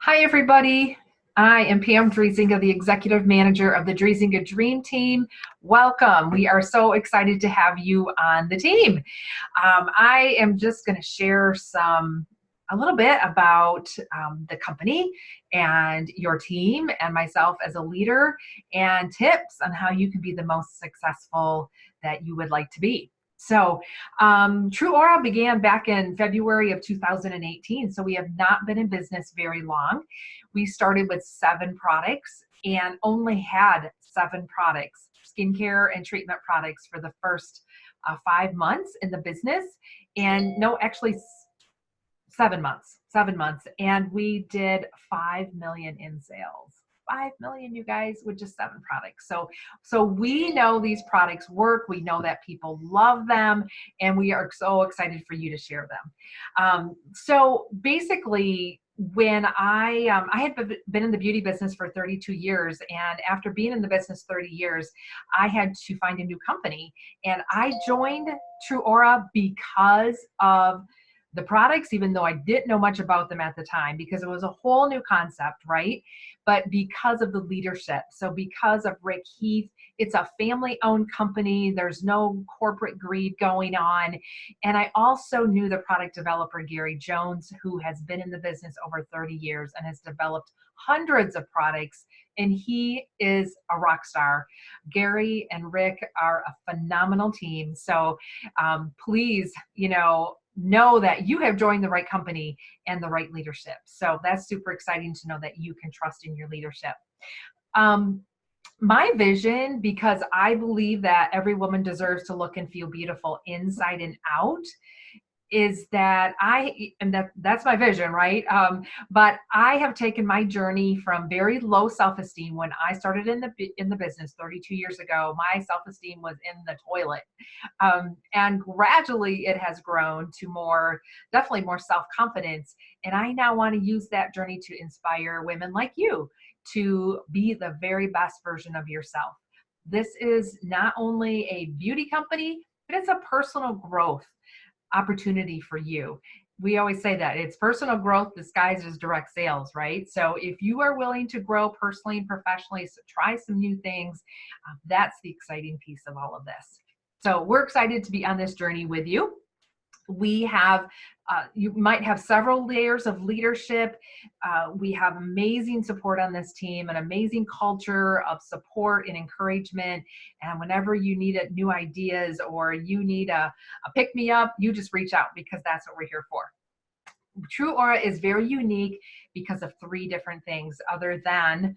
Hi, everybody. I am Pam Driesinga, the Executive Manager of the Driesinga Dream Team. Welcome. We are so excited to have you on the team. I am just going to share a little bit about the company and your team and myself as a leader and tips on how you can be the most successful that you would like to be. So TruAura began back in February of 2018, so we have not been in business very long. We started with 7 products and only had 7 products, skincare and treatment products for the first 5 months in the business. And no, actually 7 months, 7 months. And we did 5 million in sales. 5 million, you guys, with just 7 products. So we know these products work. We know that people love them, and we are so excited for you to share them. So basically, when I had been in the beauty business for 32 years, and after being in the business 30 years, I had to find a new company, and I joined TruAura because of the products, even though I didn't know much about them at the time, because it was a whole new concept, right? But because of the leadership. So because of Rick Heath, it's a family-owned company. There's no corporate greed going on. And I also knew the product developer, Gary Jones, who has been in the business over 30 years and has developed hundreds of products, and he is a rock star. Gary and Rick are a phenomenal team. So please, know that you have joined the right company and the right leadership. So that's super exciting to know that you can trust in your leadership. My vision, because I believe that every woman deserves to look and feel beautiful inside and out, is that that's my vision, right? But I have taken my journey from very low self-esteem. When I started in the business 32 years ago, my self-esteem was in the toilet, and gradually it has grown to definitely more self-confidence. And I now want to use that journey to inspire women like you to be the very best version of yourself. This is not only a beauty company, but it's a personal growth opportunity for you. We always say that it's personal growth disguised as direct sales, right? So if you are willing to grow personally and professionally, so try some new things, that's the exciting piece of all of this. So we're excited to be on this journey with you. We have, you might have several layers of leadership. We have amazing support on this team, an amazing culture of support and encouragement. And whenever you need new ideas or you need a pick-me-up, you just reach out, because that's what we're here for. TruAura is very unique because of 3 different things other than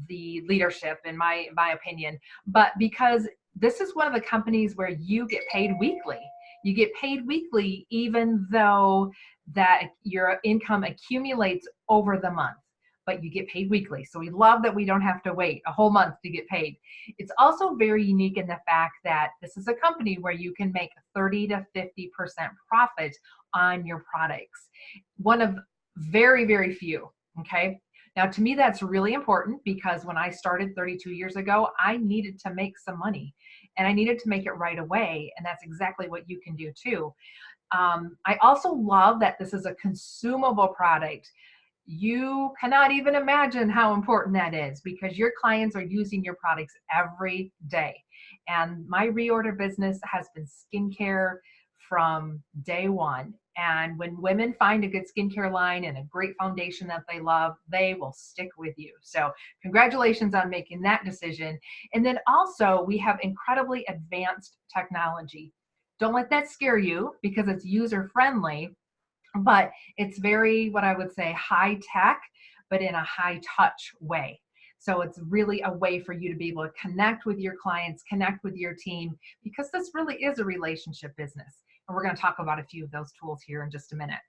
the leadership, in my opinion, but because this is one of the companies where you get paid weekly. You get paid weekly, even though that your income accumulates over the month, but you get paid weekly. So we love that we don't have to wait a whole month to get paid. It's also very unique in the fact that this is a company where you can make 30 to 50% profit on your products. One of very, very few, okay? Now, to me, that's really important, because when I started 32 years ago, I needed to make some money, and I needed to make it right away. And that's exactly what you can do too. I also love that this is a consumable product. You cannot even imagine how important that is, because your clients are using your products every day. And my reorder business has been skincare from day one. And when women find a good skincare line and a great foundation that they love, they will stick with you. So congratulations on making that decision. And then also, we have incredibly advanced technology. Don't let that scare you, because it's user friendly, but it's very, what I would say, high tech, but in a high touch way. So it's really a way for you to be able to connect with your clients, connect with your team, because this really is a relationship business. And we're going to talk about a few of those tools here in just a minute.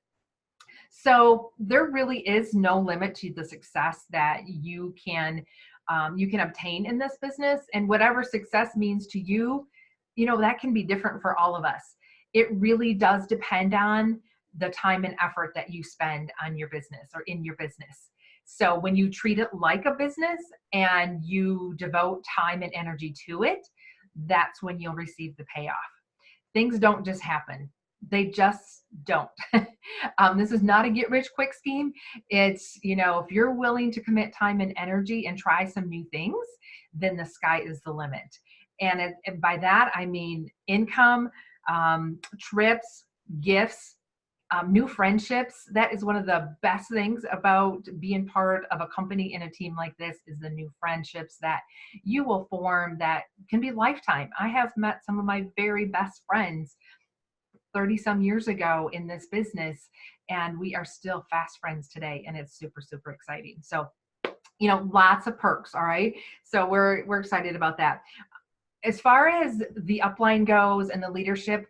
So there really is no limit to the success that you can obtain in this business. And whatever success means to you, that can be different for all of us. It really does depend on the time and effort that you spend on your business or in your business. So when you treat it like a business and you devote time and energy to it, that's when you'll receive the payoff. Things don't just happen. They just don't. This is not a get rich quick scheme. It's, if you're willing to commit time and energy and try some new things, then the sky is the limit. And by that, I mean income, trips, gifts, new friendships. That is one of the best things about being part of a company and a team like this, is the new friendships that you will form that can be lifetime. I have met some of my very best friends 30 some years ago in this business, and we are still fast friends today, and it's super, super exciting. So, lots of perks. All right. So we're excited about that. As far as the upline goes and the leadership,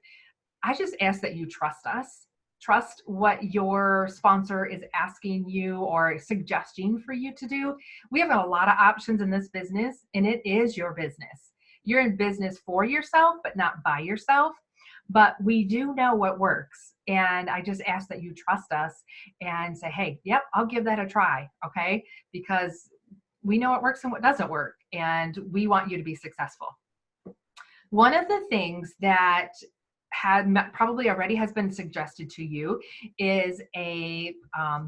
I just ask that you trust us. Trust what your sponsor is asking you or suggesting for you to do. We have a lot of options in this business, and it is your business. You're in business for yourself, but not by yourself. But we do know what works. And I just ask that you trust us and say, hey, yep, I'll give that a try. Okay. Because we know what works and what doesn't work. And we want you to be successful. One of the things that probably already has been suggested to you is a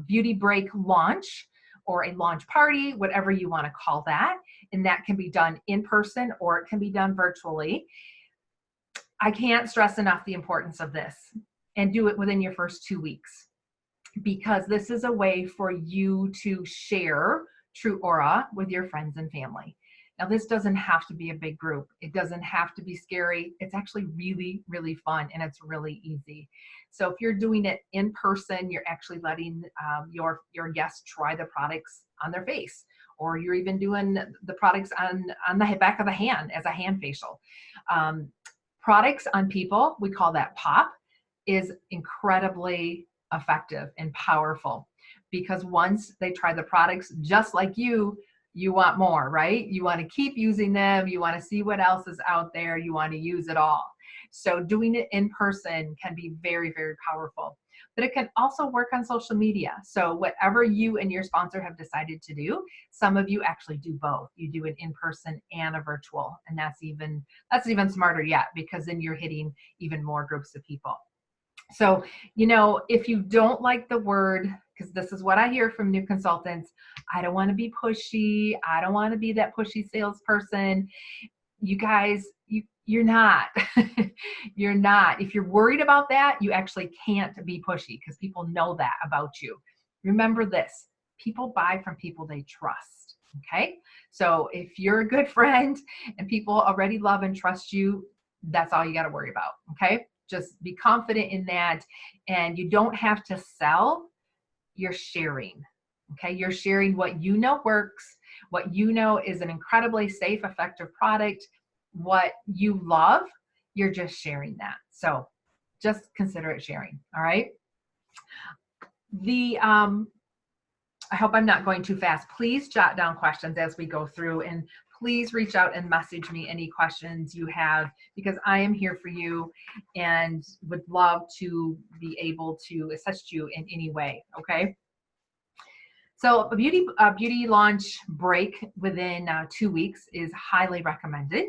beauty break launch, or a launch party, whatever you want to call that. And that can be done in person or it can be done virtually. I can't stress enough the importance of this, and do it within your first 2 weeks, because this is a way for you to share TruAura with your friends and family. Now, this doesn't have to be a big group. It doesn't have to be scary. It's actually really, really fun, and it's really easy. So if you're doing it in person, you're actually letting your guests try the products on their face, or you're even doing the products on the back of the hand as a hand facial. Products on people, we call that pop, is incredibly effective and powerful, because once they try the products just like you want more, right? You want to keep using them. You want to see what else is out there. You want to use it all. So doing it in person can be very, very powerful. But it can also work on social media. So whatever you and your sponsor have decided to do, some of you actually do both. You do an in-person and a virtual. And that's even smarter yet, because then you're hitting even more groups of people. So, if you don't like the word, because this is what I hear from new consultants, I don't want to be pushy. I don't want to be that pushy salesperson. You guys, you're not. You're not. If you're worried about that, you actually can't be pushy, because people know that about you. Remember this: people buy from people they trust. Okay. So if you're a good friend and people already love and trust you, that's all you got to worry about. Okay. Just be confident in that. And you don't have to sell. You're sharing. Okay. You're sharing what you know works, what you know is an incredibly safe, effective product, what you love. You're just sharing that. So just consider it sharing. All right. I hope I'm not going too fast. Please jot down questions as we go through, and please reach out and message me any questions you have, because I am here for you and would love to be able to assist you in any way. Okay. So a beauty launch break within 2 weeks is highly recommended.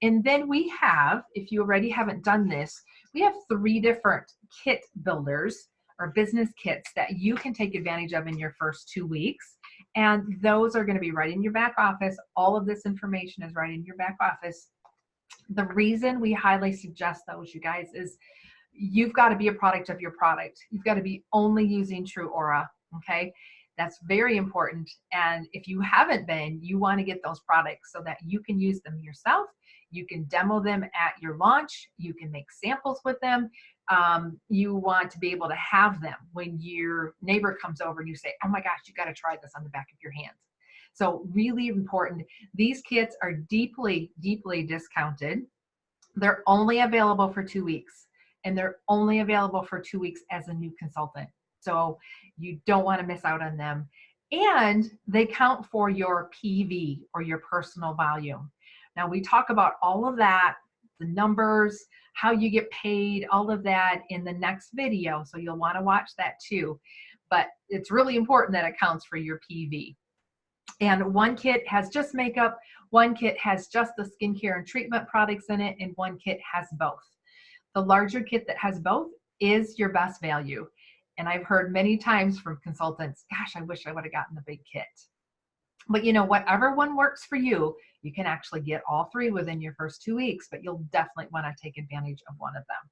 And then we have, if you already haven't done this, we have 3 different kit builders or business kits that you can take advantage of in your first 2 weeks. And those are going to be right in your back office. All of this information is right in your back office. The reason we highly suggest those, you guys, is you've got to be a product of your product. You've got to be only using TruAura. Okay. That's very important. And if you haven't been, you want to get those products so that you can use them yourself. You can demo them at your launch. You can make samples with them. You want to be able to have them when your neighbor comes over and you say, oh my gosh, you got to try this on the back of your hands. So really important. These kits are deeply, deeply discounted. They're only available for 2 weeks, and they're only available for 2 weeks as a new consultant. So you don't want to miss out on them. And they count for your PV, or your personal volume. Now we talk about all of that, the numbers, how you get paid, all of that in the next video. So you'll want to watch that too. But it's really important that it counts for your PV. And one kit has just makeup, one kit has just the skincare and treatment products in it, and one kit has both. The larger kit that has both is your best value. And I've heard many times from consultants, gosh, I wish I would have gotten the big kit. But you know, whatever one works for you, you can actually get all three within your first 2 weeks, but you'll definitely want to take advantage of one of them.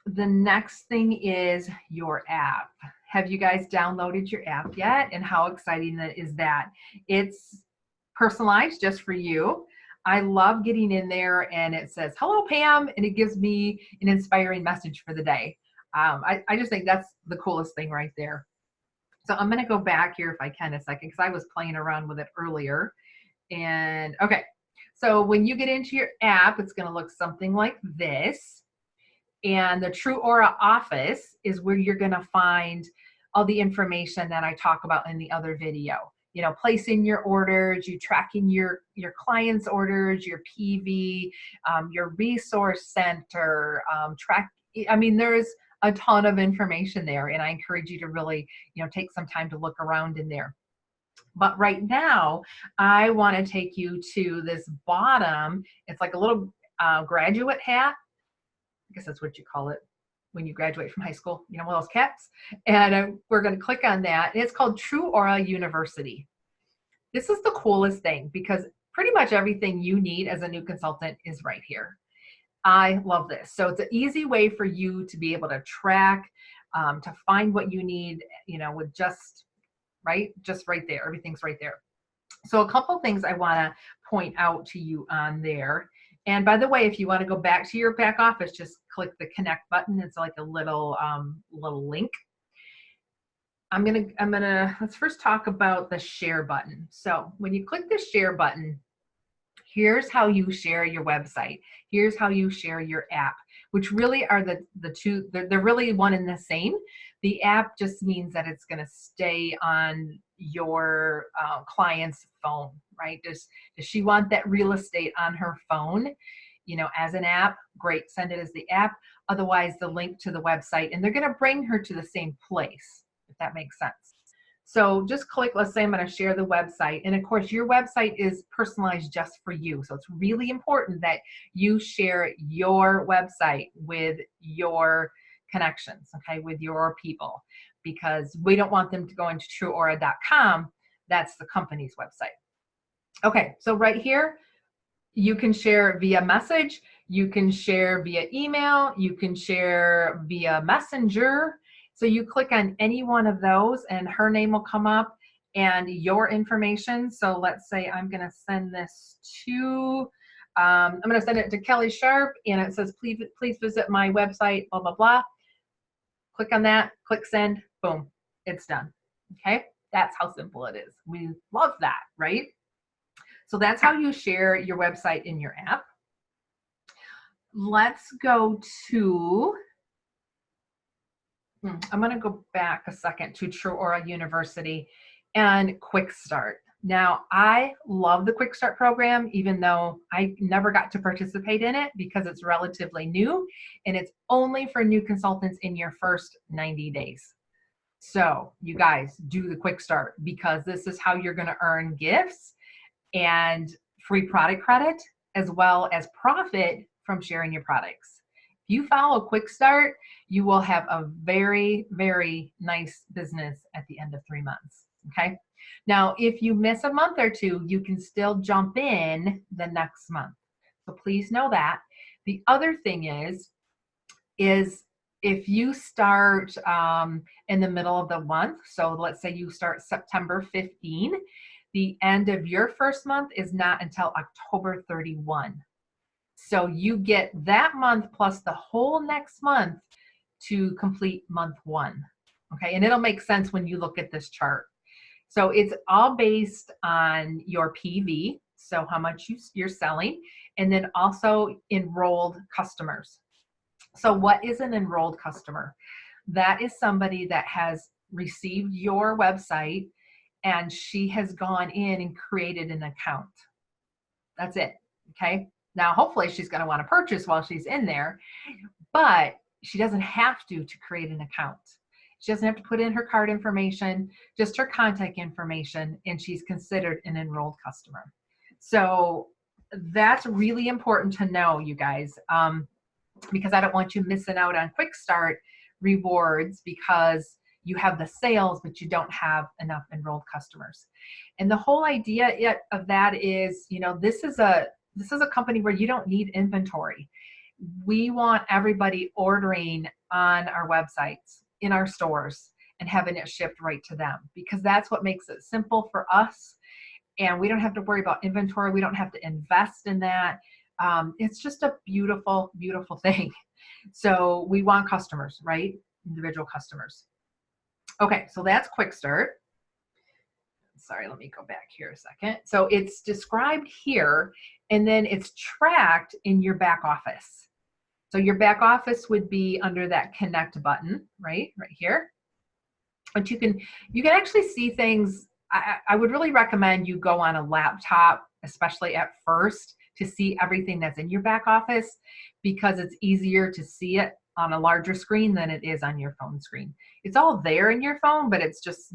The next thing is your app. Have you guys downloaded your app yet? And how exciting is that? It's personalized just for you. I love getting in there and it says, hello, Pam, and it gives me an inspiring message for the day. I just think that's the coolest thing right there. So I'm going to go back here if I can a second because I was playing around with it earlier. And okay, so when you get into your app, it's going to look something like this. And the TruAura office is where you're going to find all the information that I talk about in the other video. You know, placing your orders, you tracking your clients' orders, your PV, your resource center, I mean, there's a ton of information there, and I encourage you to really, you know, take some time to look around in there. But right now, I want to take you to this bottom. It's like a little graduate hat. I guess that's what you call it when you graduate from high school, you know, one of those caps. And we're going to click on that. And it's called TruAura University. This is the coolest thing because pretty much everything you need as a new consultant is right here. I love this. So it's an easy way for you to be able to track, to find what you need, you know, with just right there. Everything's right there. So a couple things I want to point out to you on there. And by the way, if you want to go back to your back office, just click the connect button. It's like a little link. Let's first talk about the share button. So when you click the share button, here's how you share your website. Here's how you share your app, which really are the two, they're really one and the same. The app just means that it's going to stay on your client's phone, right? Does she want that real estate on her phone, you know, as an app? Great, send it as the app. Otherwise, the link to the website, and they're going to bring her to the same place, if that makes sense. So just click, let's say I'm going to share the website. And of course, your website is personalized just for you. So it's really important that you share your website with your connections, okay, with your people, because we don't want them to go into TruAura.com. That's the company's website. Okay, so right here, you can share via message, you can share via email, you can share via messenger. So you click on any one of those and her name will come up and your information. So let's say I'm going to send this to, I'm going to send it to Kelly Sharp, and it says, please visit my website, blah, blah, blah. Click on that, click send, boom, it's done. Okay, that's how simple it is. We love that, right? So that's how you share your website in your app. Let's go to, I'm going to go back a second to TruAura University and QuickStart. Now, I love the QuickStart program, even though I never got to participate in it because it's relatively new and it's only for new consultants in your first 90 days. So you guys do the QuickStart because this is how you're going to earn gifts and free product credit, as well as profit from sharing your products. If you follow QuickStart, you will have a very, very nice business at the end of 3 months, okay? Now, if you miss a month or two, you can still jump in the next month. So please know that. The other thing is if you start in the middle of the month, so let's say you start September 15, the end of your first month is not until October 31. So you get that month plus the whole next month to complete month 1. Okay, and it'll make sense when you look at this chart. So it's all based on your PV, so how much you're selling, and then also enrolled customers. So what is an enrolled customer? That is somebody that has received your website and she has gone in and created an account. That's it, okay? Now, hopefully she's gonna wanna purchase while she's in there, but she doesn't have to create an account. She doesn't have to put in her card information, just her contact information, and she's considered an enrolled customer. So that's really important to know, you guys, because I don't want you missing out on QuickStart rewards because you have the sales, but you don't have enough enrolled customers. And the whole idea of that is, this is a company where you don't need inventory. We want everybody ordering on our websites, in our stores, and having it shipped right to them, because that's what makes it simple for us. And we don't have to worry about inventory. We don't have to invest in that. It's just a beautiful, beautiful thing. So we want customers, right? Individual customers. Okay, so that's QuickStart. Sorry, let me go back here a second. So it's described here, and then it's tracked in your back office. So your back office would be under that connect button, right here. But you can actually see things. I would really recommend you go on a laptop, especially at first, to see everything that's in your back office, because it's easier to see it on a larger screen than it is on your phone screen. It's all there in your phone, but it's just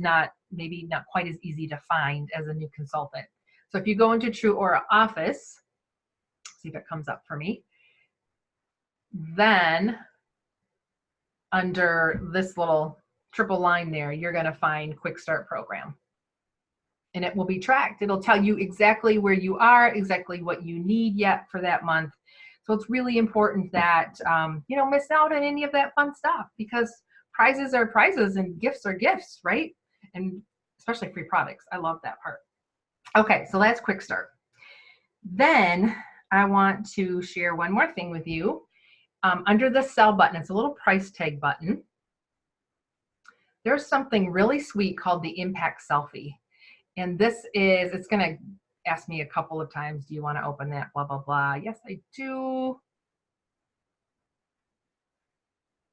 maybe not quite as easy to find as a new consultant. So if you go into TruAura Office, see if it comes up for me, then under this little triple line there, you're going to find QuickStart program. And it will be tracked. It'll tell you exactly where you are, exactly what you need yet for that month. So it's really important that you don't miss out on any of that fun stuff, because prizes are prizes and gifts are gifts, right? And especially free products. I love that part. Okay, so that's QuickStart. Then I want to share one more thing with you. Under the sell button, it's a little price tag button. There's something really sweet called the Impact Selfie. And it's going to ask me a couple of times, do you want to open that, blah, blah, blah. Yes, I do.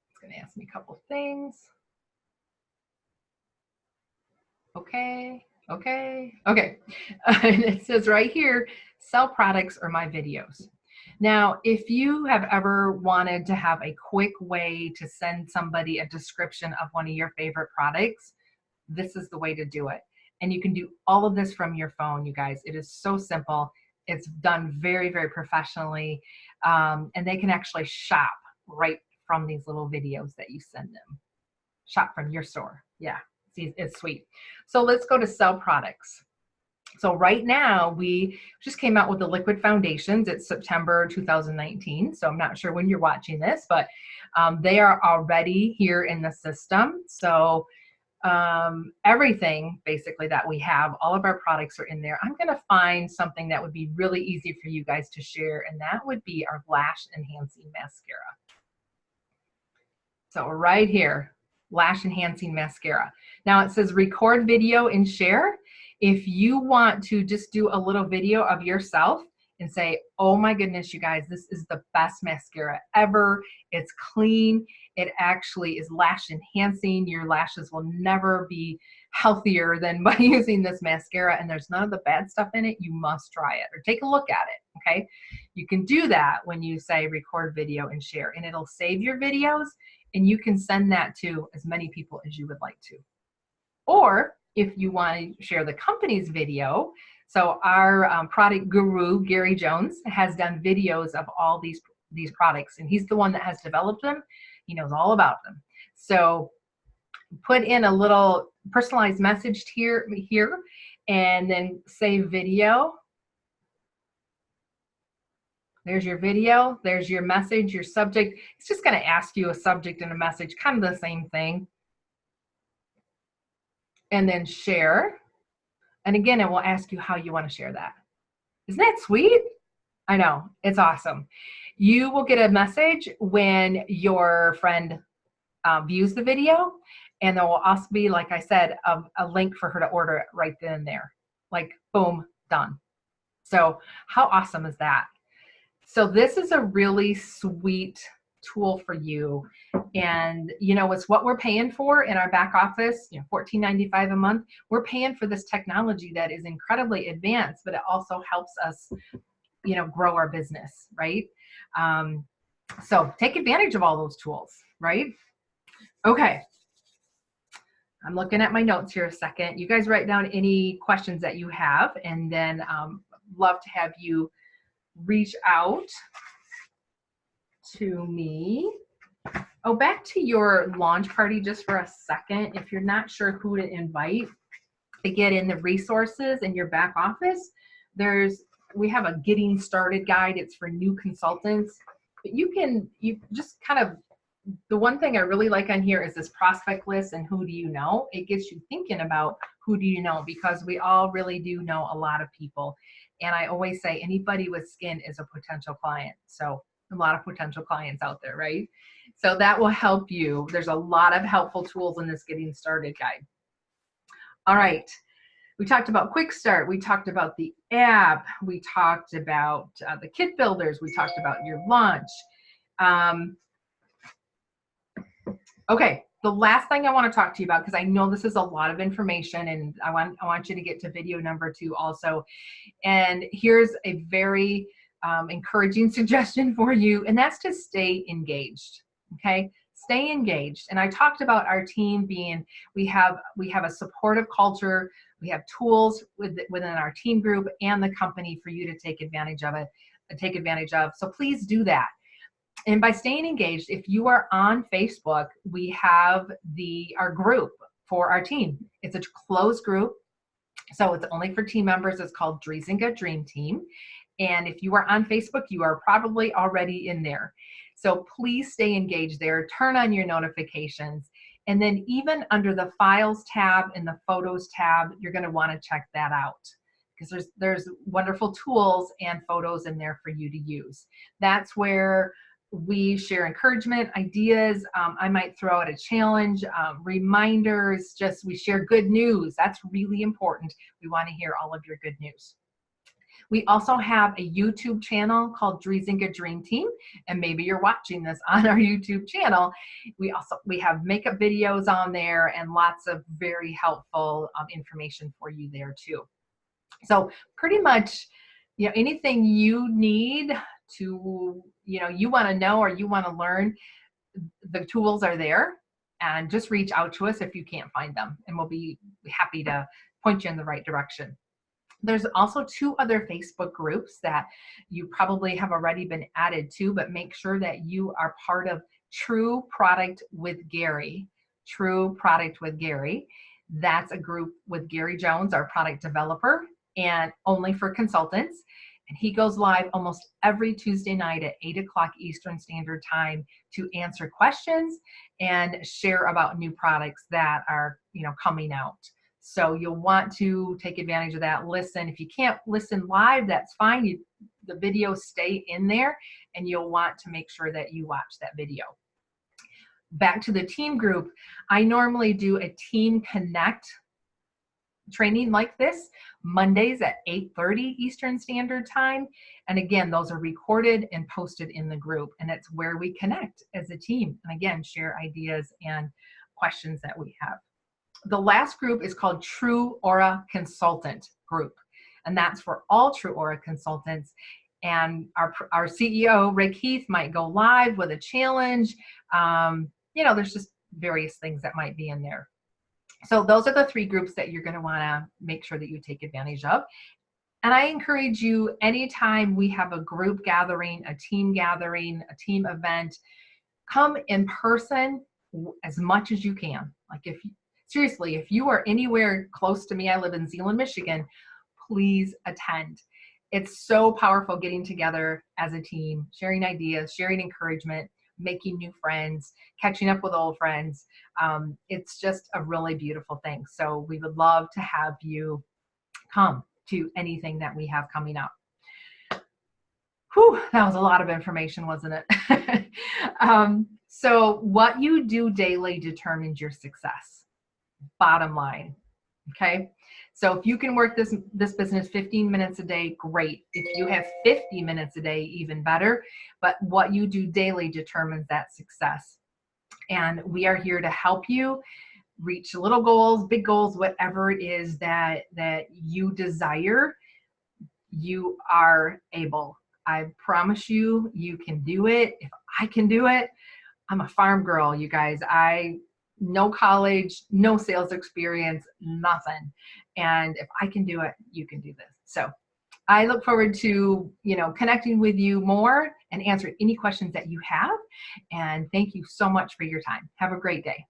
It's going to ask me a couple of things. Okay. And it says right here, sell products or my videos. Now, if you have ever wanted to have a quick way to send somebody a description of one of your favorite products, this is the way to do it. And you can do all of this from your phone, you guys. It is so simple. It's done very, very professionally. And they can actually shop right from these little videos that you send them. Shop from your store. Yeah, see, it's sweet. So let's go to sell products. So right now, we just came out with the liquid foundations. It's September 2019. So I'm not sure when you're watching this, but they are already here in the system. So everything basically that we have, all of our products are in there. I'm going to find something that would be really easy for you guys to share, and that would be our lash enhancing mascara. So right here, lash enhancing mascara. Now it says record video and share. If you want to just do a little video of yourself and say, oh my goodness, you guys, this is the best mascara ever. It's clean. It actually is lash enhancing. Your lashes will never be healthier than by using this mascara, and there's none of the bad stuff in it. You must try it or take a look at it, okay? You can do that when you say record video and share, and it'll save your videos, and you can send that to as many people as you would like to. Or if you want to share the company's video, so our product guru, Gary Jones, has done videos of all these products, and he's the one that has developed them. He knows all about them. So put in a little personalized message here, and then save video. There's your video, there's your message, your subject. It's just going to ask you a subject and a message, kind of the same thing. And then share. And again, it will ask you how you want to share that. Isn't that sweet? I know, it's awesome. You will get a message when your friend views the video, and there will also be, like I said, a link for her to order it right then and there. Like, boom, done. So how awesome is that? So this is a really sweet tool for you. And it's what we're paying for in our back office, $14.95 a month. We're paying for this technology that is incredibly advanced, but it also helps us, grow our business, right? So take advantage of all those tools, right? Okay. I'm looking at my notes here a second. You guys write down any questions that you have, and then love to have you reach out to me. Oh, back to your launch party just for a second. If you're not sure who to invite, again, in the resources in your back office, we have a getting started guide. It's for new consultants. But you just kind of, the one thing I really like on here is this prospect list and who do you know. It gets you thinking about who do you know, because we all really do know a lot of people. And I always say anybody with skin is a potential client. So a lot of potential clients out there, right? So that will help you. There's a lot of helpful tools in this getting started guide. All right. We talked about QuickStart. We talked about the app. We talked about the kit builders. We talked about your launch. Okay, the last thing I want to talk to you about, because I know this is a lot of information, and I want you to get to video number 2 also. And here's a very encouraging suggestion for you, and that's to stay engaged. Okay, stay engaged. And I talked about our team being, we have a supportive culture. We have tools within our team group and the company for you to take advantage of. So please do that. And by staying engaged, if you are on Facebook, we have our group for our team. It's a closed group, so it's only for team members. It's called Driesinga Dream Team. And if you are on Facebook, you are probably already in there. So please stay engaged there. Turn on your notifications. And then even under the Files tab and the Photos tab, you're going to want to check that out, because there's wonderful tools and photos in there for you to use. That's where we share encouragement, ideas. I might throw out a challenge, reminders, we share good news. That's really important. We want to hear all of your good news. We also have a YouTube channel called Driesinga Dream Team, and maybe you're watching this on our YouTube channel. We have makeup videos on there and lots of very helpful information for you there too. So pretty much, anything you need to, you want to know or you want to learn, the tools are there, and just reach out to us if you can't find them, and we'll be happy to point you in the right direction. There's also 2 other Facebook groups that you probably have already been added to, but make sure that you are part of True Product with Gary. True Product with Gary. That's a group with Gary Jones, our product developer, and only for consultants. And he goes live almost every Tuesday night at 8 o'clock Eastern Standard Time to answer questions and share about new products that are, coming out. So you'll want to take advantage of that. Listen, if you can't listen live, that's fine. The videos stay in there, and you'll want to make sure that you watch that video. Back to the team group, I normally do a Team Connect training like this Mondays at 8:30 Eastern Standard Time. And again, those are recorded and posted in the group, and it's where we connect as a team and again share ideas and questions that we have. The last group is called TruAura Consultant Group, and that's for all TruAura consultants. And our CEO, Rick Heath, might go live with a challenge. There's just various things that might be in there. So those are the 3 groups that you're going to want to make sure that you take advantage of. And I encourage you, anytime we have a group gathering, a team event, come in person as much as you can. Like seriously, if you are anywhere close to me, I live in Zeeland, Michigan, please attend. It's so powerful getting together as a team, sharing ideas, sharing encouragement, making new friends, catching up with old friends. It's just a really beautiful thing. So we would love to have you come to anything that we have coming up. Whew, that was a lot of information, wasn't it? So what you do daily determines your success. Bottom line, okay? So if you can work this business 15 minutes a day, great. If you have 50 minutes a day, even better. But what you do daily determines that success. And we are here to help you reach little goals, big goals, whatever it is that you desire. You are able. I promise you, you can do it. If I can do it, I'm a farm girl, you guys. No college, no sales experience, nothing. And if I can do it, you can do this. So I look forward to, connecting with you more and answering any questions that you have. And thank you so much for your time. Have a great day.